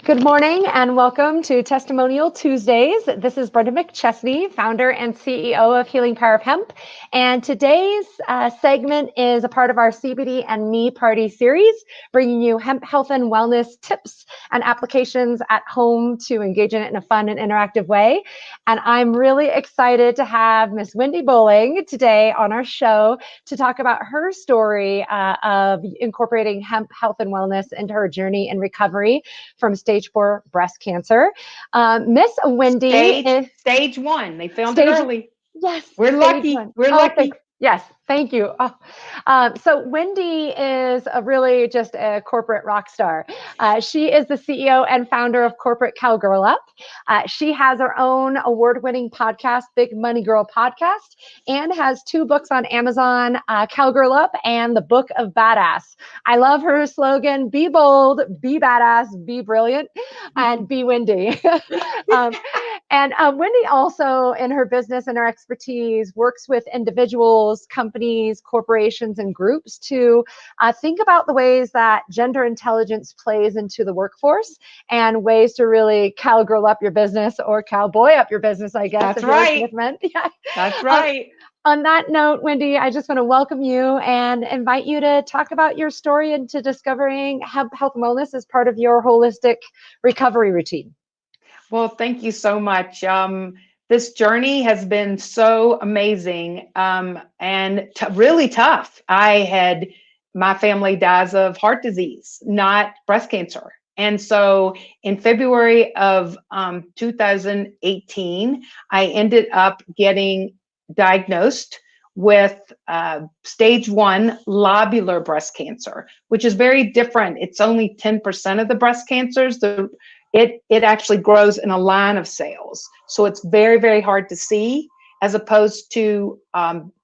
Good morning and welcome to Testimonial Tuesdays. This is Brenda McChesney, founder and CEO of Healing Power of Hemp. And today's segment is a part of our CBD and Me Party series, bringing you hemp health and wellness tips and applications at home to engage in it in a fun and interactive way. And I'm really excited to have Miss Wendy Bohling today on our show to talk about her story of incorporating hemp health and wellness into her journey in recovery from stage 4 breast cancer. Miss Wendy stage 1. They found it stage, early. yes, We're lucky. We're lucky. Yes, thank you. So Wendy is really just a corporate rock star. She is the CEO and founder of Corporate Cowgirl Up. She has her own award-winning podcast, Big Money Girl Podcast, and has 2 books on Amazon, Cowgirl Up and The Book of Badass. I love her slogan, be bold, be badass, be brilliant, and be Wendy. And Wendy also, in her business and her expertise, works with individuals, companies, corporations, and groups to think about the ways that gender intelligence plays into the workforce and ways to really cowgirl up your business or cowboy up your business, I guess. That's right. Yeah. That's right. On that note, Wendy, I just want to welcome you and invite you to talk about your story into discovering health and wellness as part of your holistic recovery routine. Well, thank you so much. This journey has been so amazing and really tough. My family dies of heart disease, not breast cancer. And so in February of 2018, I ended up getting diagnosed with stage 1 lobular breast cancer, which is very different. It's only 10% of the breast cancers. It actually grows in a line of cells. So it's very, very hard to see, as opposed to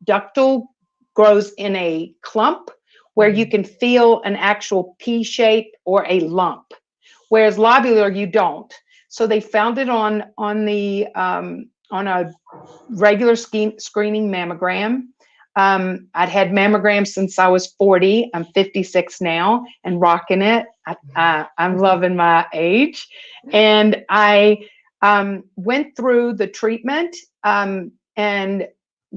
ductal grows in a clump where you can feel an actual P shape or a lump, whereas lobular you don't. So they found it on a regular screening mammogram. I'd had mammograms since I was 40. I'm 56 now and rocking it. I'm loving my age. And I went through the treatment and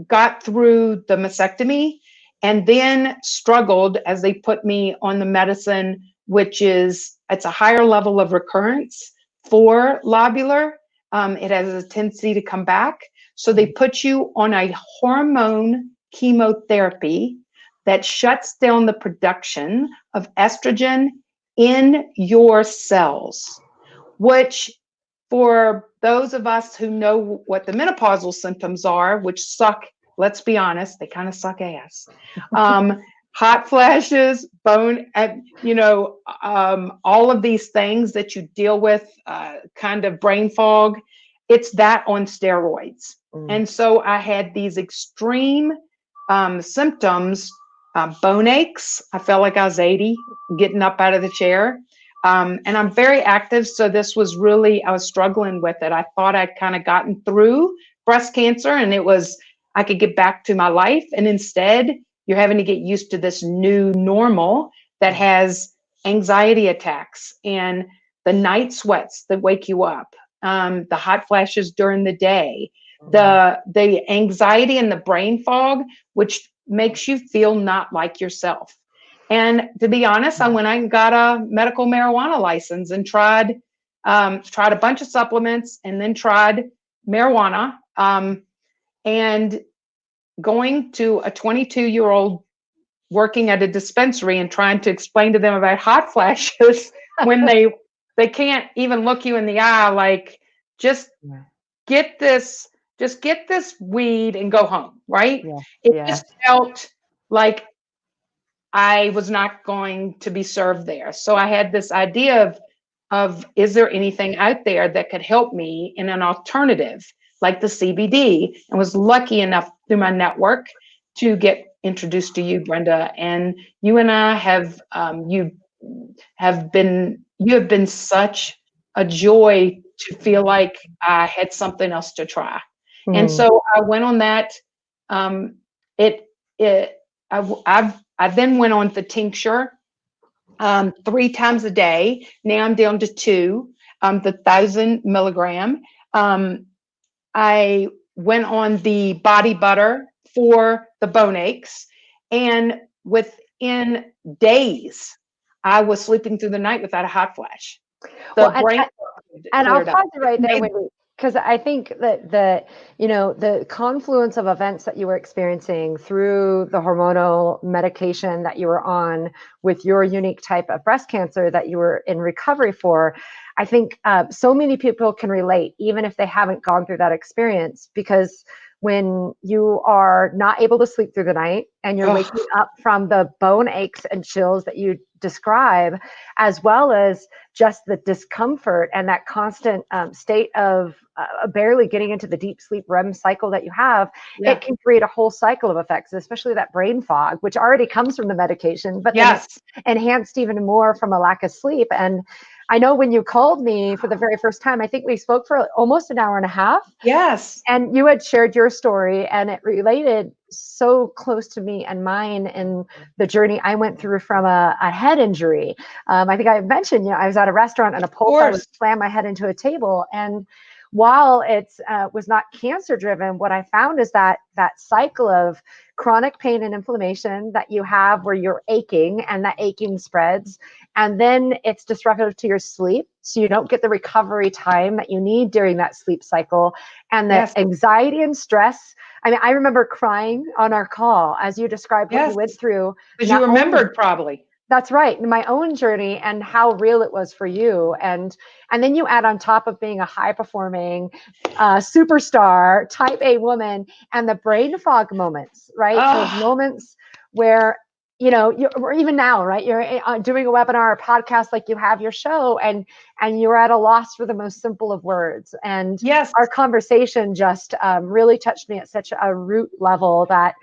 got through the mastectomy, and then struggled as they put me on the medicine, it's a higher level of recurrence for lobular. It has a tendency to come back. So they put you on a hormone chemotherapy that shuts down the production of estrogen in your cells, which for those of us who know what the menopausal symptoms are, which suck, let's be honest, they kind of suck ass. Hot flashes, all of these things that you deal with, kind of brain fog, it's that on steroids. And so I had these extreme symptoms, bone aches. I felt like I was 80, getting up out of the chair. And I'm very active. So this was really, I was struggling with it. I thought I'd kind of gotten through breast cancer and I could get back to my life. And instead, you're having to get used to this new normal that has anxiety attacks and the night sweats that wake you up, the hot flashes during the day, the anxiety and the brain fog, which makes you feel not like yourself. And to be honest, I went and got a medical marijuana license and tried a bunch of supplements and then tried marijuana. And going to a 22-year-old working at a dispensary and trying to explain to them about hot flashes when they can't even look you in the eye, like, just get this weed and go home, right? It just felt like I was not going to be served there. So I had this idea of is there anything out there that could help me in an alternative like the CBD, and was lucky enough through my network to get introduced to you, Brenda. And you and I you have been such a joy to feel like I had something else to try. And so I went on that. I then went on the tincture. 3 times a day. Now I'm down to 2, the 1,000 milligram. I went on the body butter for the bone aches, and within days, I was sleeping through the night without a hot flash. The Well, brain and I'll cleared up. pause you right there, Wendy, because I think that the confluence of events that you were experiencing through the hormonal medication that you were on with your unique type of breast cancer that you were in recovery for, I think so many people can relate, even if they haven't gone through that experience, because when you are not able to sleep through the night and you're waking up from the bone aches and chills that you describe, as well as just the discomfort and that constant state of barely getting into the deep sleep REM cycle that you have, it can create a whole cycle of effects, especially that brain fog, which already comes from the medication, but then it's enhanced even more from a lack of sleep. And I know when you called me for the very first time, I think we spoke for almost an hour and a half. Yes. And you had shared your story, and it related so close to me and mine and the journey I went through from a head injury. I think I mentioned, I was at a restaurant and a pole fell and slammed my head into a table. And while it was not cancer driven, what I found is that cycle of chronic pain and inflammation that you have where you're aching and that aching spreads, and then it's disruptive to your sleep. So you don't get the recovery time that you need during that sleep cycle, and the anxiety and stress. I mean, I remember crying on our call as you described what you went through. Because you remembered probably. That's right. My own journey and how real it was for you. And then you add on top of being a high performing superstar, type A woman, and the brain fog moments, right? Those moments where, or even now, right? You're doing a webinar or podcast, like you have your show, and you're at a loss for the most simple of words. And our conversation just really touched me at such a root level that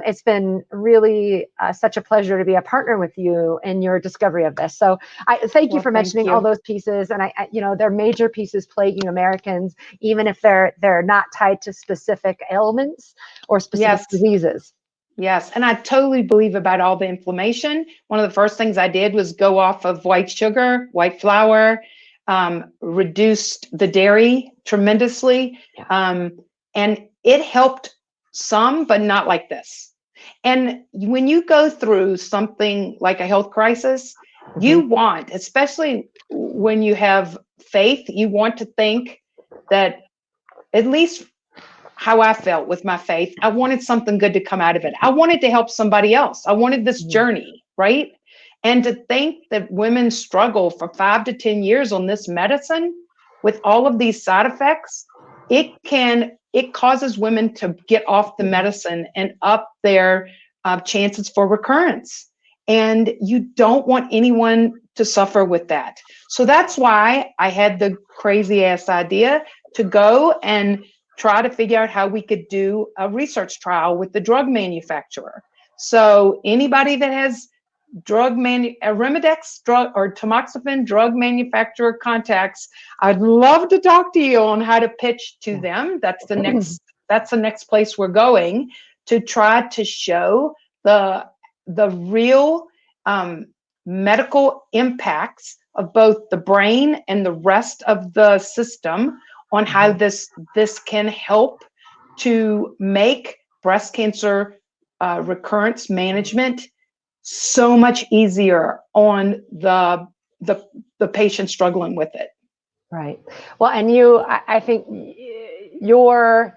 it's been really such a pleasure to be a partner with you in your discovery of this. So I thank you for mentioning all those pieces. And they're major pieces plaguing Americans, even if they're not tied to specific ailments or specific diseases. Yes. And I totally believe about all the inflammation. One of the first things I did was go off of white sugar, white flour, reduced the dairy tremendously. And it helped some, but not like this. And when you go through something like a health crisis, you want, especially when you have faith, you want to think that, at least how I felt with my faith, I wanted something good to come out of it. I wanted to help somebody else. I wanted this journey, right? And to think that women struggle for 5 to 10 years on this medicine with all of these side effects, it causes women to get off the medicine and up their chances for recurrence. And you don't want anyone to suffer with that. So that's why I had the crazy ass idea to go and try to figure out how we could do a research trial with the drug manufacturer. So anybody that has Arimidex drug or tamoxifen drug manufacturer contacts, I'd love to talk to you on how to pitch to them. That's the next place we're going, to try to show the real medical impacts of both the brain and the rest of the system on how this can help to make breast cancer recurrence management so much easier on the patient struggling with it. Right. Well, and I think you're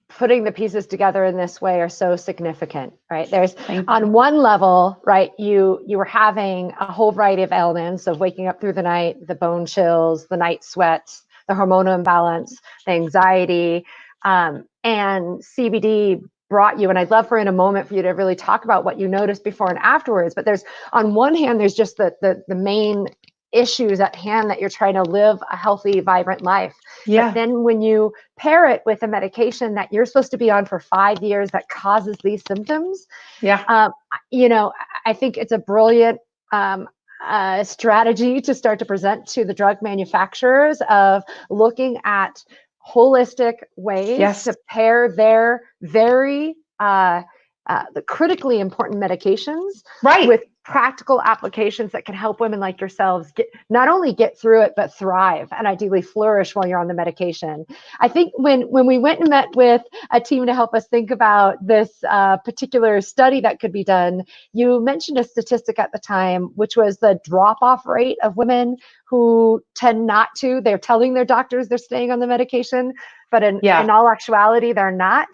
putting the pieces together in this way are so significant, right? There's on one level, right, you were having a whole variety of ailments of waking up through the night, the bone chills, the night sweats, the hormonal imbalance, the anxiety, and CBD brought you, and I'd love for in a moment for you to really talk about what you noticed before and afterwards. But there's, on one hand, there's just the main issues at hand that you're trying to live a healthy, vibrant life. But then when you pair it with a medication that you're supposed to be on for 5 years that causes these symptoms, I think it's a brilliant strategy to start to present to the drug manufacturers of looking at holistic ways to pair their very the critically important medications with practical applications that can help women like yourselves not only get through it, but thrive and ideally flourish while you're on the medication. I think when we went and met with a team to help us think about this particular study that could be done, you mentioned a statistic at the time, which was the drop-off rate of women who tend not to. They're telling their doctors they're staying on the medication, but in all actuality, they're not.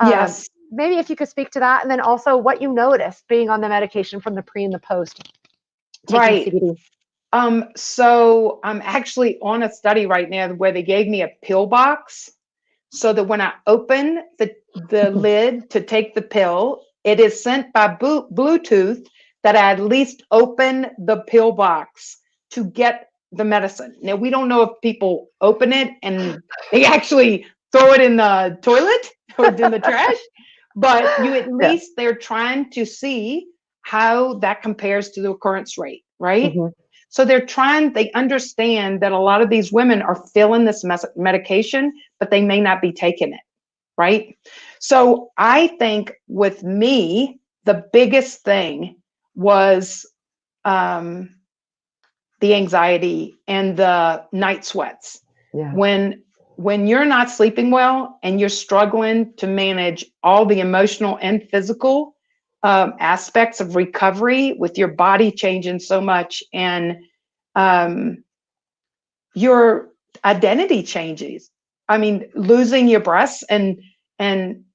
Yes. Maybe if you could speak to that, and then also what you noticed being on the medication from the pre and the post taking CBD. So I'm actually on a study right now where they gave me a pill box so that when I open the lid to take the pill, it is sent by Bluetooth that I at least open the pill box to get the medicine. Now, we don't know if people open it and they actually throw it in the toilet or in the trash, but you at least they're trying to see how that compares to the occurrence rate, right? Mm-hmm. So they understand that a lot of these women are filling this medication, but they may not be taking it, right? So I think with me, the biggest thing was the anxiety and the night sweats. Yeah. When you're not sleeping well and you're struggling to manage all the emotional and physical aspects of recovery with your body changing so much and your identity changes. I mean, losing your breasts and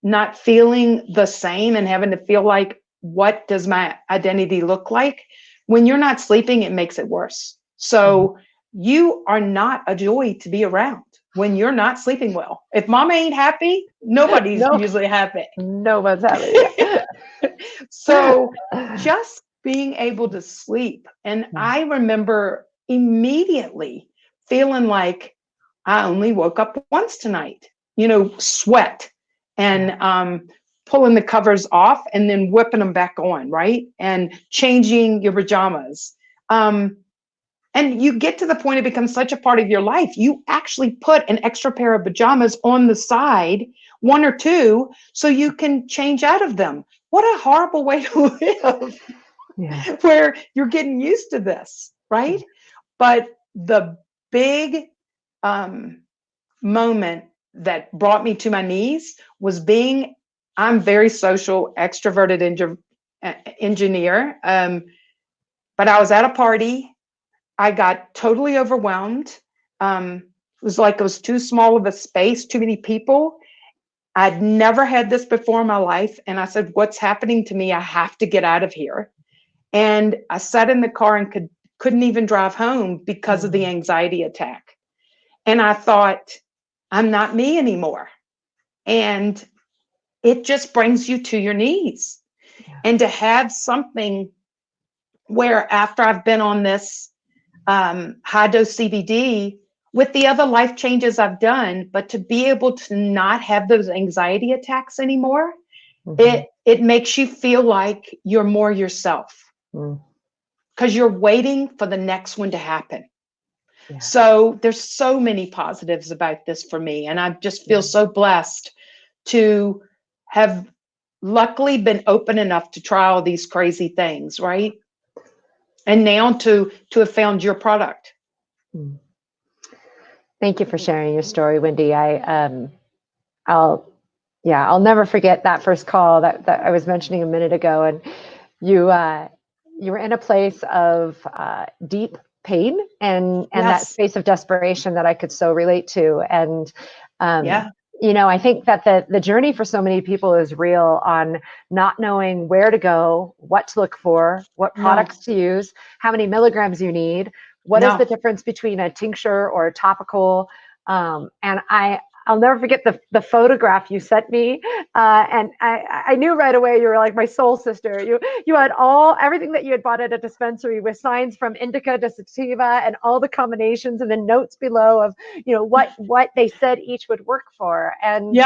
not feeling the same and having to feel like, what does my identity look like? When you're not sleeping, it makes it worse. So you are not a joy to be around when you're not sleeping well. If mama ain't happy, nobody's usually happy. No one's happy. So just being able to sleep. And I remember immediately feeling like I only woke up once tonight, sweat and pulling the covers off and then whipping them back on, right? And changing your pajamas. And you get to the point it becomes such a part of your life. You actually put an extra pair of pajamas on the side, one or two, so you can change out of them. What a horrible way to live, where you're getting used to this, right? But the big moment that brought me to my knees was I'm very social, extroverted engineer, but I was at a party. I got totally overwhelmed. It was like it was too small of a space, too many people. I'd never had this before in my life. And I said, what's happening to me? I have to get out of here. And I sat in the car and couldn't even drive home because of the anxiety attack. And I thought, I'm not me anymore. And it just brings you to your knees. And to have something where after I've been on this high dose CBD with the other life changes I've done, but to be able to not have those anxiety attacks anymore, it makes you feel like you're more yourself because you're waiting for the next one to happen. Yeah. So there's so many positives about this for me. And I just feel so blessed to have luckily been open enough to try all these crazy things, right? And now to have found your product. Thank you for sharing your story, Wendy. I'll never forget that first call that I was mentioning a minute ago. And you were in a place of deep pain and that space of desperation that I could so relate to. And I think that the journey for so many people is real on not knowing where to go, what to look for, what products to use, how many milligrams you need, what is the difference between a tincture or a topical. And I'll never forget the photograph you sent me. And I knew right away you were like my soul sister. You had everything that you had bought at a dispensary with signs from indica to sativa and all the combinations and then notes below of, what they said each would work for. And,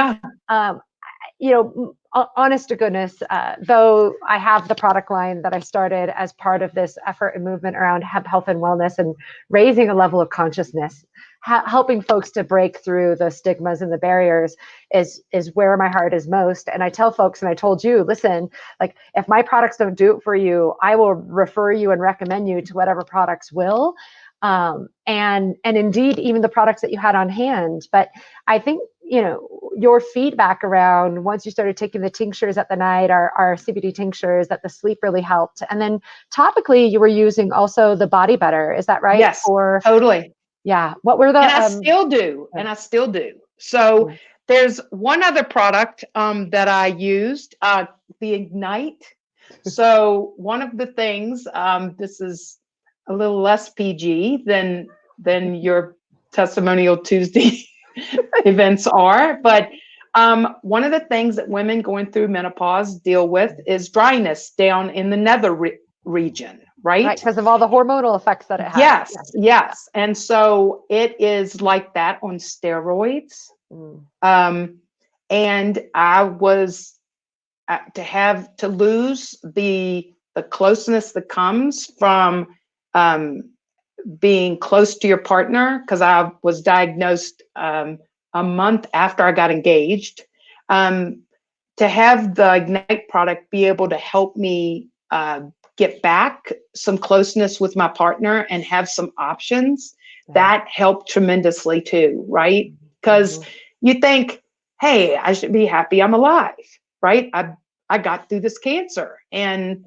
honest to goodness, though I have the product line that I started as part of this effort and movement around health and wellness and raising a level of consciousness, helping folks to break through the stigmas and the barriers is where my heart is most. And I tell folks, and I told you, listen, like if my products don't do it for you, I will refer you and recommend you to whatever products will. And indeed, even the products that you had on hand. But I think, your feedback around once you started taking the tinctures at the night, our CBD tinctures, that the sleep really helped. And then topically, you were using also the body butter. Is that right? Yes, totally. Yeah. What were the? And I still do. And I still do. So there's one other product that I used, the Ignite. So one of the things, this is a little less PG than your Testimonial Tuesday events are, but one of the things that women going through menopause deal with is dryness down in the nether region, right? Because of all the hormonal effects that it has. Yes. And so it is like that on steroids. And I was to lose the closeness that comes from being close to your partner, because I was diagnosed a month after I got engaged, to have the Ignite product be able to help me get back some closeness with my partner and have some options, that helped tremendously too, right? Because you think, hey, I should be happy I'm alive, right? I got through this cancer, and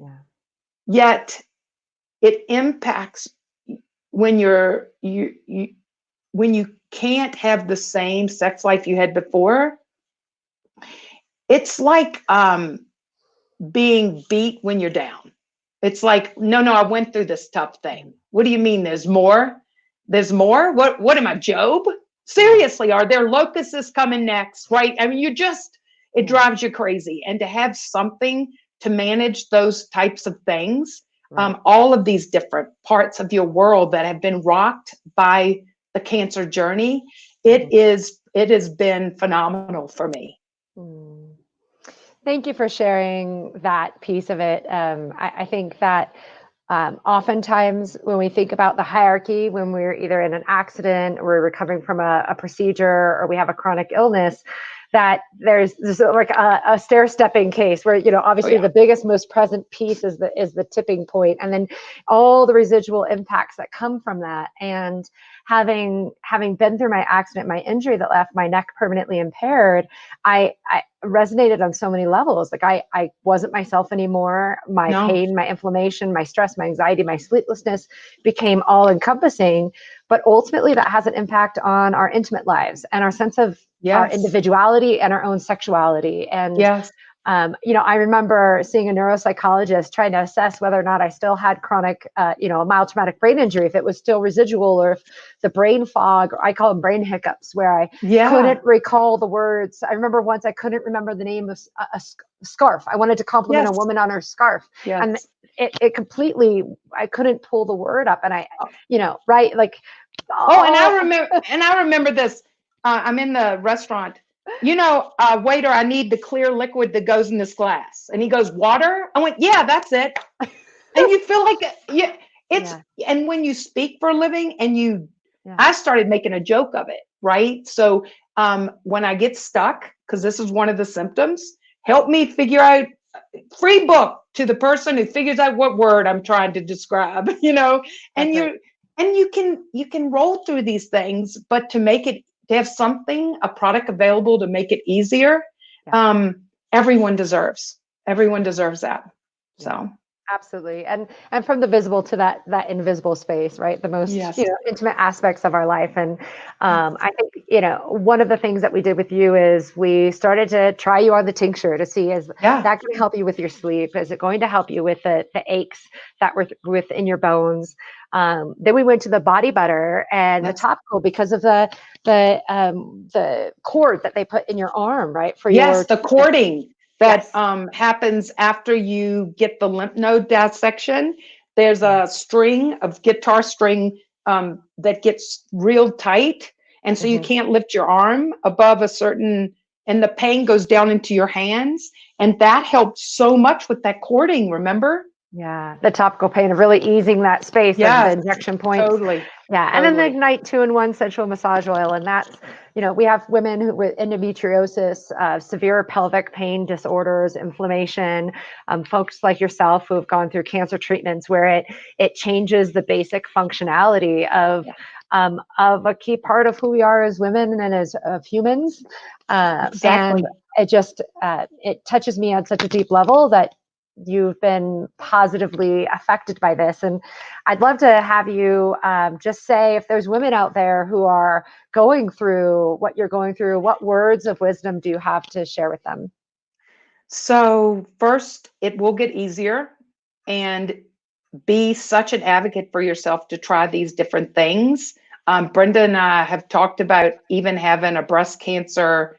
yet it impacts when when you can't have the same sex life you had before. It's like being beat when you're down. It's like, no, I went through this tough thing. What do you mean there's more? There's more? What am I, Job? Seriously, are there locusts coming next, right? I mean, it drives you crazy. And to have something to manage those types of things, all of these different parts of your world that have been rocked by the cancer journey, it has been phenomenal for me. Thank you for sharing that piece of it. I think that oftentimes when we think about the hierarchy, when we're either in an accident or we're recovering from a procedure or we have a chronic illness, that there's like a stair-stepping case where, obviously the biggest, most present piece is the tipping point, and then all the residual impacts that come from that. And having been through my accident, my injury that left my neck permanently impaired, I resonated on so many levels. Like I wasn't myself anymore. My pain, my inflammation, my stress, my anxiety, my sleeplessness became all encompassing. But ultimately that has an impact on our intimate lives and our sense of our individuality and our own sexuality. And I remember seeing a neuropsychologist trying to assess whether or not I still had chronic, a mild traumatic brain injury, if it was still residual, or if the brain fog, or I call them brain hiccups, where I couldn't recall the words. I remember once I couldn't remember the name of a scarf. I wanted to compliment a woman on her scarf. And it completely, I couldn't pull the word up. And like. And I remember this. I'm in the restaurant. Waiter, I need the clear liquid that goes in this glass. And he goes, water? I went, yeah, that's it. And you feel like, and when you speak for a living and I started making a joke of it, right? So when I get stuck, because this is one of the symptoms, help me figure out, free book to the person who figures out what word I'm trying to describe, and you can roll through these things, but to have something, a product available to make it easier. Everyone deserves that. So absolutely. And from the visible to that invisible space, right? The most intimate aspects of our life. And I think, one of the things that we did with you is we started to try you on the tincture to see, is that going to help you with your sleep? Is it going to help you with the aches that were within your bones? Then we went to the body butter and the topical, because of the cord that they put in your arm, right? For the cording that happens after you get the lymph node dissection. There's a string of guitar string that gets real tight, and so you can't lift your arm above a certain, and the pain goes down into your hands. And that helped so much with that courting, remember? Yeah, the topical pain of really easing that space of the Yes, injection points. totally. Yeah, and then the Ignite 2-in-1 sensual massage oil, and that's, we have women who with endometriosis, severe pelvic pain disorders, inflammation, folks like yourself who have gone through cancer treatments where it changes the basic functionality of a key part of who we are as women and as of humans, Exactly. and it just it touches me on such a deep level that you've been positively affected by this. And I'd love to have you just say, if there's women out there who are going through what you're going through, what words of wisdom do you have to share with them? So first, it will get easier, and be such an advocate for yourself to try these different things. Brenda and I have talked about even having a breast cancer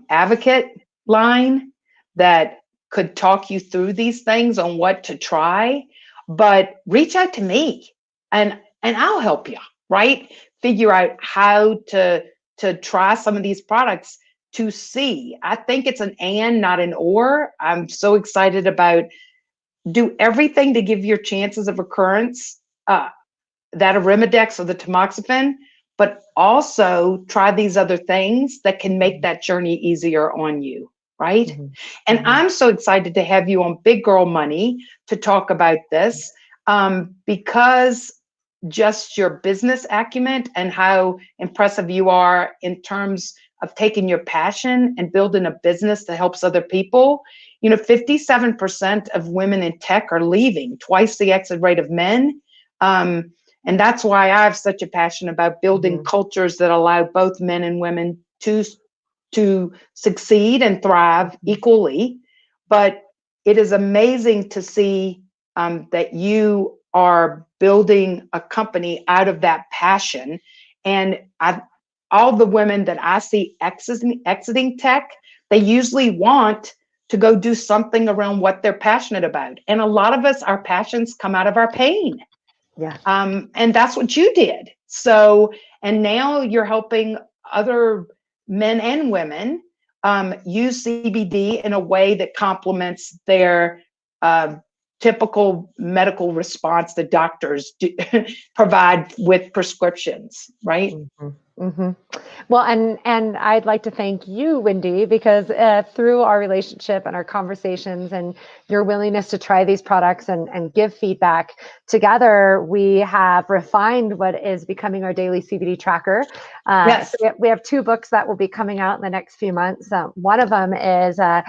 advocate line that could talk you through these things on what to try. But reach out to me, and I'll help you, right? Figure out how to try some of these products to see. I think it's an and, not an or. I'm so excited about do everything to give your chances of recurrence, that Arimidex or the tamoxifen, but also try these other things that can make that journey easier on you, right? Mm-hmm. And I'm so excited to have you on Big Girl Money to talk about this, because just your business acumen and how impressive you are in terms of taking your passion and building a business that helps other people. 57% of women in tech are leaving, twice the exit rate of men. And that's why I have such a passion about building cultures that allow both men and women to succeed and thrive equally. But it is amazing to see that you are building a company out of that passion. And all the women that I see exiting tech, they usually want to go do something around what they're passionate about. And a lot of us, our passions come out of our pain. Yeah. And that's what you did. So, and now you're helping other men and women use CBD in a way that complements their typical medical response that doctors provide with prescriptions, right? Mm-hmm. Mm-hmm. Well, and I'd like to thank you, Wendy, because through our relationship and our conversations and your willingness to try these products and give feedback, together we have refined what is becoming our daily CBD tracker. Yes. So we have 2 books that will be coming out in the next few months. One of them is The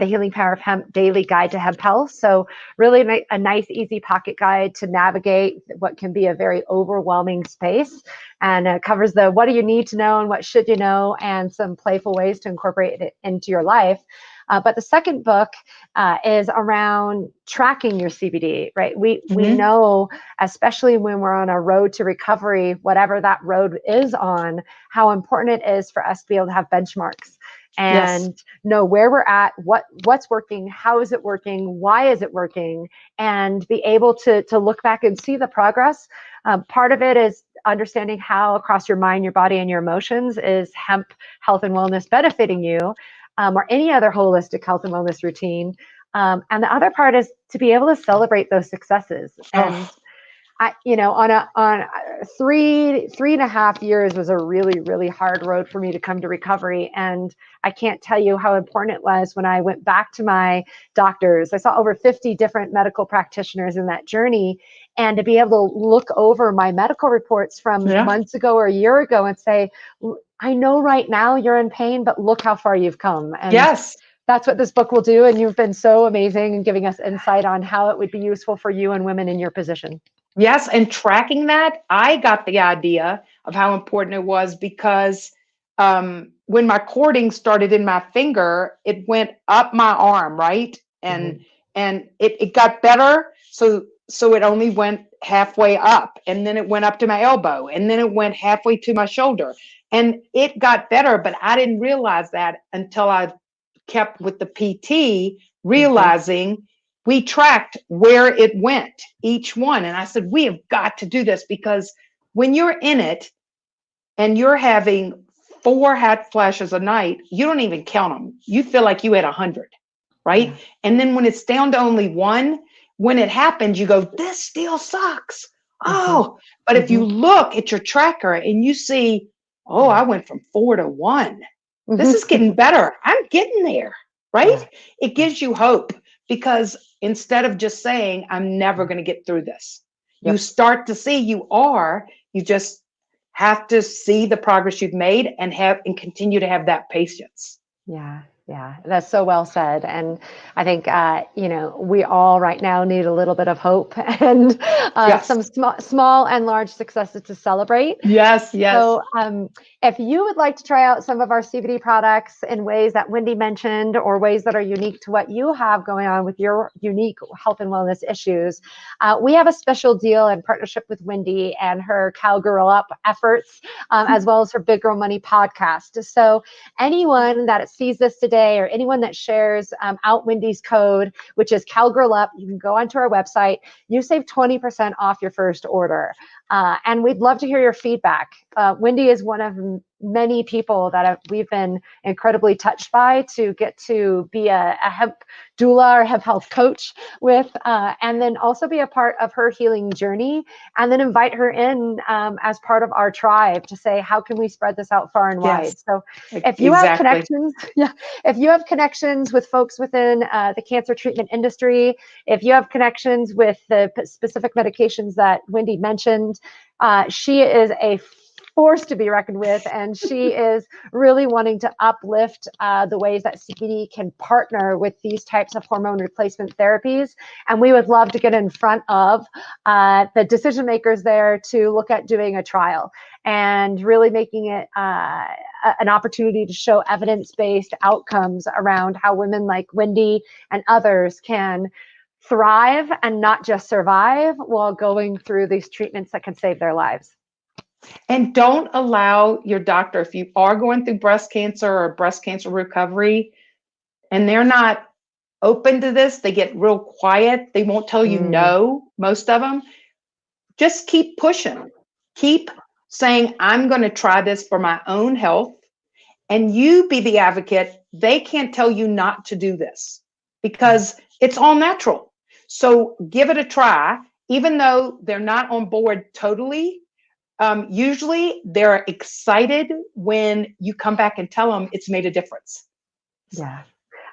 Healing Power of Hemp Daily Guide to Hemp Health. So really a nice, easy pocket guide to navigate what can be a very overwhelming space. And it covers the what do you need to know and what should you know, and some playful ways to incorporate it into your life. But the second book is around tracking your CBD, right? We know, especially when we're on a road to recovery, whatever that road is on, how important it is for us to be able to have benchmarks and know where we're at, what's working, how is it working, why is it working, and be able to look back and see the progress. Part of it is understanding how across your mind, your body, and your emotions is hemp health and wellness benefiting you, or any other holistic health and wellness routine. And the other part is to be able to celebrate those successes. And on 3.5 years was a really, really hard road for me to come to recovery. And I can't tell you how important it was when I went back to my doctors. I saw over 50 different medical practitioners in that journey. And to be able to look over my medical reports from months ago or a year ago and say, I know right now you're in pain, but look how far you've come. And that's what this book will do. And you've been so amazing in giving us insight on how it would be useful for you and women in your position. Yes, and tracking that, I got the idea of how important it was because when my cording started in my finger, it went up my arm, right? And it got better. So it only went halfway up, and then it went up to my elbow, and then it went halfway to my shoulder. And it got better, but I didn't realize that until I kept with the PT, realizing we tracked where it went, each one. And I said, we have got to do this because when you're in it and you're having 4 hot flashes a night, you don't even count them. You feel like you had 100. right? Yeah. And then when it's down to only one, when it happens, you go, this still sucks. Mm-hmm. Oh, but if you look at your tracker and you see, oh, I went from 4 to 1. This is getting better. I'm getting there, right? Yeah. It gives you hope because instead of just saying, I'm never going to get through this, you Yep. start to see you just have to see the progress you've made and continue to have that patience. Yeah, yeah, that's so well said. And I think, we all right now need a little bit of hope and Yes. some small and large successes to celebrate. Yes. Yes. So, if you would like to try out some of our CBD products in ways that Wendy mentioned, or ways that are unique to what you have going on with your unique health and wellness issues, we have a special deal in partnership with Wendy and her Cowgirl Up efforts, as well as her Big Girl Money podcast. So, anyone that sees this today, or anyone that shares out Wendy's code, which is Cowgirl Up, you can go onto our website. You save 20% off your first order. And we'd love to hear your feedback. Wendy is one of many people that we've been incredibly touched by to get to be a hemp doula or hemp health coach with, and then also be a part of her healing journey, and then invite her in as part of our tribe to say, how can we spread this out far and wide? Yes. So if you have connections, if you have connections with folks within the cancer treatment industry, if you have connections with the specific medications that Wendy mentioned, she is a force to be reckoned with, and she is really wanting to uplift the ways that CBD can partner with these types of hormone replacement therapies. And we would love to get in front of the decision makers there to look at doing a trial and really making it an opportunity to show evidence-based outcomes around how women like Wendy and others can thrive and not just survive while going through these treatments that can save their lives. And don't allow your doctor, if you are going through breast cancer or breast cancer recovery, and they're not open to this, they get real quiet. They won't tell you no, most of them. Just keep pushing. Keep saying, I'm going to try this for my own health. And you be the advocate. They can't tell you not to do this because it's all natural. So give it a try, even though they're not on board totally. Usually they're excited when you come back and tell them it's made a difference. Yeah.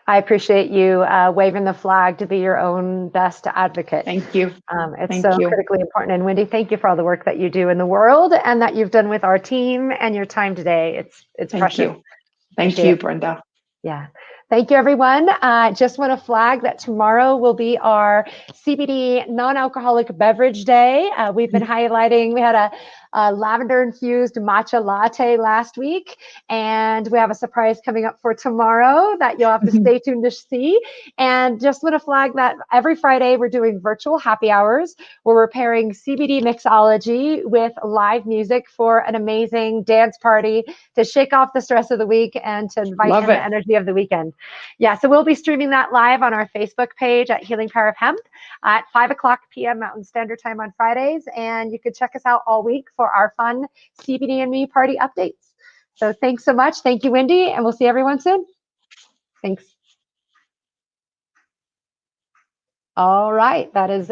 I appreciate you waving the flag to be your own best advocate. Thank you. It's so critically important. And Wendy, thank you for all the work that you do in the world and that you've done with our team and your time today. It's precious. Thank you, Brenda. Yeah. Thank you, everyone. Just want to flag that tomorrow will be our CBD non-alcoholic beverage day. We've been highlighting, we had a lavender-infused matcha latte last week, and we have a surprise coming up for tomorrow that you'll have to stay tuned to see. And just want to flag that every Friday we're doing virtual happy hours where we're pairing CBD mixology with live music for an amazing dance party to shake off the stress of the week and to invite in the energy of the weekend. Yeah, so we'll be streaming that live on our Facebook page at Healing Power of Hemp at 5:00 p.m. Mountain Standard Time on Fridays. And you can check us out all week for our fun CBD and Me party updates. So thanks so much. Thank you, Wendy, and we'll see everyone soon. Thanks. All right, that is